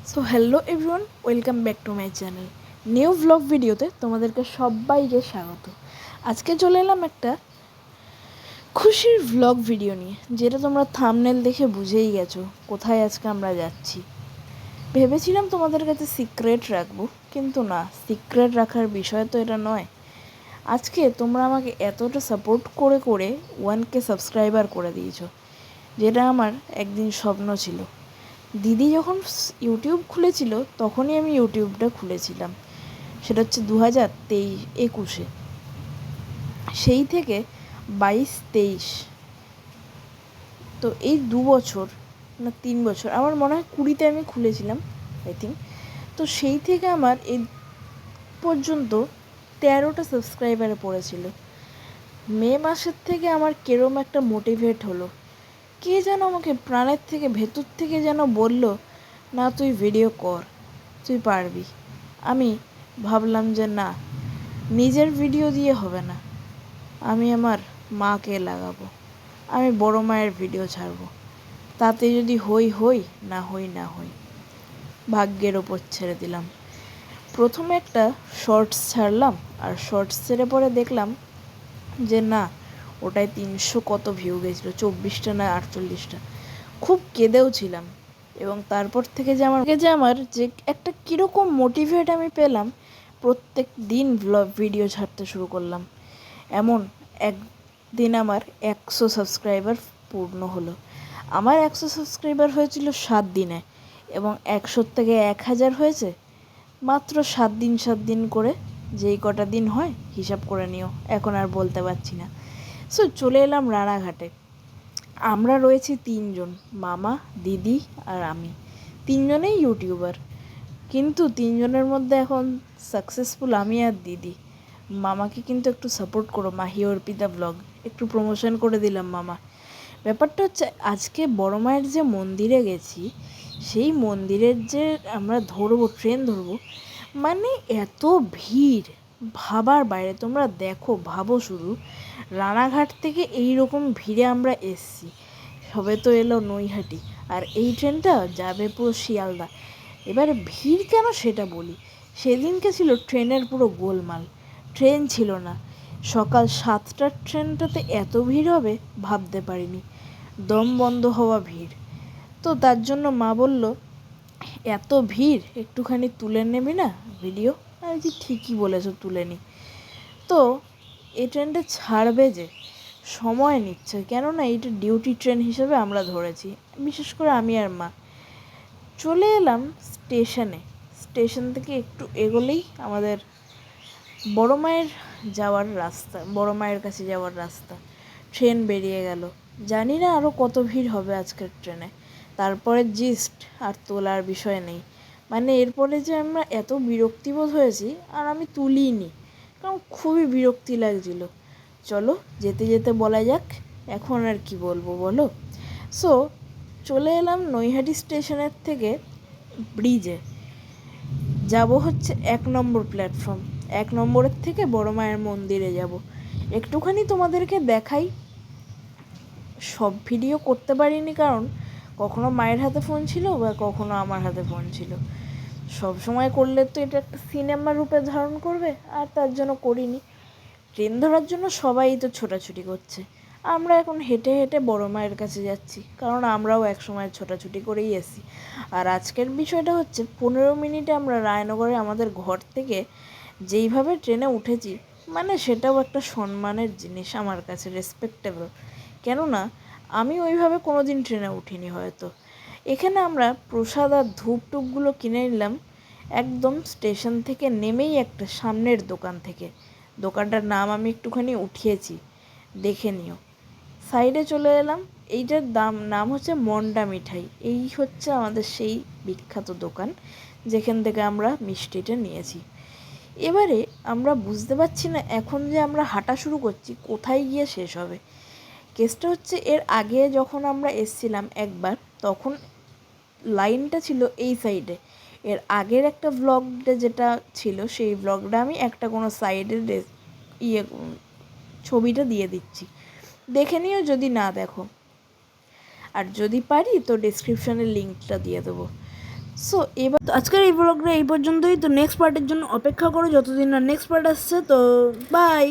So hello everyone, welcome back to my channel. New vlog ভিডিওতে তোমাদেরকে সবাইকে স্বাগত। আজকে চলে এলাম একটা খুশির ভ্লগ ভিডিও নিয়ে, যেটা তোমরা থাম্বনেল দেখে বুঝেই গেছো কোথায় আজকে আমরা যাচ্ছি। ভেবেছিলাম তোমাদের কাছে সিক্রেট রাখবো, কিন্তু না, সিক্রেট রাখার বিষয় তো এটা নয়। আজকে তোমরা আমাকে এতটা সাপোর্ট করে 1K সাবস্ক্রাইবার করে দিয়েছো, যেটা আমার একদিন স্বপ্ন ছিল। দিদি যখন ইউটিউব খুলেছিল তখনই আমি ইউটিউবটা খুলেছিলাম, সেটা হচ্ছে 2021। সেই থেকে 22-23, তো এই 2 বছর না 3 বছর, আমার মনে হয় 20-তে আমি খুলেছিলাম আই থিঙ্ক। তো সেই থেকে আমার এই পর্যন্ত 13টা সাবস্ক্রাইবারে পড়েছিল। মে মাসের থেকে আমার কেরম একটা মোটিভেট হলো, কে যেন আমাকে প্রাণের থেকে ভেতর থেকে যেন বলল, না তুই ভিডিও কর, তুই পারবি। আমি ভাবলাম যে না, নিজের ভিডিও দিয়ে হবে না, আমি আমার মাকে লাগাবো, আমি বড় মায়ের ভিডিও ছাড়বো। তাতে যদি হই, না হই, ভাগ্যের ওপর ছেড়ে দিলাম। প্রথমে একটা শর্টস ছাড়লাম, আর শর্টস ছেড়ে পরে দেখলাম যে না, ওটায় 300 কত ভিউ গেছিলো, 24টা না 48টা। খুব কেঁদেও ছিলাম। এবং তারপর থেকে যে আমার যে একটা কীরকম মোটিভেট আমি পেলাম, প্রত্যেক দিন ভিডিও ছাড়তে শুরু করলাম। এমন একদিন আমার 100 সাবস্ক্রাইবার পূর্ণ হলো। আমার 100 সাবস্ক্রাইবার হয়েছিল 7 দিনে, এবং 100 থেকে 1000 হয়েছে মাত্র 7 দিন করে। যেই কটা দিন হয় হিসাব করে নিও, এখন আর বলতে পারছি না। সো চলে এলাম রানাঘাটে। আমরা রয়েছি 3জন, মামা, দিদি আর আমি। 3জনেই ইউটিউবার, কিন্তু 3জনের মধ্যে এখন সাকসেসফুল আমি আর দিদি। মামাকে কিন্তু একটু সাপোর্ট করো, মাহি অর্পিতা ব্লগ, একটু প্রমোশন করে দিলাম মামা। ব্যাপারটা হচ্ছে, আজকে বড় মায়ের যে মন্দিরে গেছি, সেই মন্দিরের যে আমরা ট্রেন ধরবো, মানে এত ভিড় ভাবার বাইরে। তোমরা দেখো, ভাবো শুধু, রানাঘাট থেকে এই রকম ভিড়ে আমরা এসছি। সবে তো এলো নৈহাটি, আর এই ট্রেনটা যাবে পুরো শিয়ালদা। এবারে ভিড় কেন সেটা বলি। সেদিনকে ছিল ট্রেনের পুরো গোলমাল, ট্রেন ছিল না। সকাল 7টার ট্রেনটাতে এত ভিড় হবে ভাবতে পারিনি, দম বন্ধ হওয়া ভিড়। তো তার জন্য মা বলল, এত ভিড়, একটুখানি তুলে নেবি না ভিডিও? আমি যে ঠিকই বলেছো, তুলে নি। তো এই ট্রেনটা ছাড়বে যে, সময় নিচ্ছে, কেননা এইটা ডিউটি ট্রেন হিসেবে আমরা ধরেছি, বিশেষ করে আমি আর মা। চলে এলাম স্টেশনে। স্টেশন থেকে একটু এগোলেই আমাদের বড় মায়ের যাওয়ার রাস্তা, বড় মায়ের কাছে যাওয়ার রাস্তা। ট্রেন বেরিয়ে গেল, জানি না আরও কত ভিড় হবে আজকের ট্রেনে। তারপরে জিস্ট আর তোলার বিষয় নেই, মানে এরপরে যে আমরা এত বিরক্তিবোধ হয়েছি, আর আমি তুলিনি, কারণ খুবই বিরক্তি লাগছিল। চলো যেতে যেতে বলা যাক, এখন আর কি বলবো বলো। সো চলে এলাম নৈহাটি স্টেশনের থেকে ব্রিজে। যাব হচ্ছে 1 নম্বর প্ল্যাটফর্ম। 1 নম্বরের থেকে বড় মায়ের মন্দিরে যাব। একটুখানি তোমাদেরকে দেখাই। সব ভিডিও করতে পারিনি, কারণ কখনো মায়ের হাতে ফোন ছিল, বা কখনো আমার হাতে ফোন ছিল। সব সময় করলে তো এটা একটা সিনেমা রূপে ধারণ করবে, আর তার জন্য করিনি। ট্রেন ধরার জন্য সবাই তো ছোটাছুটি করছে, আমরা এখন হেঁটে হেঁটে বড় মায়ের কাছে যাচ্ছি, কারণ আমরাও একসময় ছোটাছুটি করেই এসেছি। আর আজকের বিষয়টা হচ্ছে, 15 মিনিটে আমরা রায়নগরে আমাদের ঘর থেকে যেইভাবে ট্রেনে উঠেছি, মানে সেটাও একটা সম্মানের জিনিস আমার কাছে, রেসপেক্টেবল। কেননা আমি ওইভাবে কোনো দিন ট্রেনে উঠিনি হয়তো। এখানে আমরা প্রসাদ আর ধূপ টুপগুলো কিনে নিলাম একদম স্টেশন থেকে নেমেই, একটা সামনের দোকান থেকে। দোকানটার নাম আমি একটুখানি উঠিয়েছি, দেখে নিও। সাইডে চলে এলাম। এইটার নাম হচ্ছে মন্ডা মিঠাই। এই হচ্ছে আমাদের সেই বিখ্যাত দোকান, যেখান থেকে আমরা মিষ্টিটা নিয়েছি। এবারে আমরা বুঝতে পারছি না, এখন যে আমরা হাঁটা শুরু করছি, কোথায় গিয়ে শেষ হবে। কেসটা হচ্ছে, এর আগে যখন আমরা এসছিলাম একবার, তখন লাইনটা ছিল এই সাইডে। এর আগের একটা ব্লগটা যেটা ছিল, সেই ব্লগটা আমি একটা কোনো সাইডের ছবিটা দিয়ে দিচ্ছি, দেখে নিও যদি না দেখো। আর যদি পারি তো ডেসক্রিপশানে লিঙ্কটা দিয়ে দেবো। সো এবার তো আজকের এই ব্লগটা এই পর্যন্তই। তো নেক্সট পার্টের জন্য অপেক্ষা করো, যতদিন না নেক্সট পার্ট আসছে। তো বাই।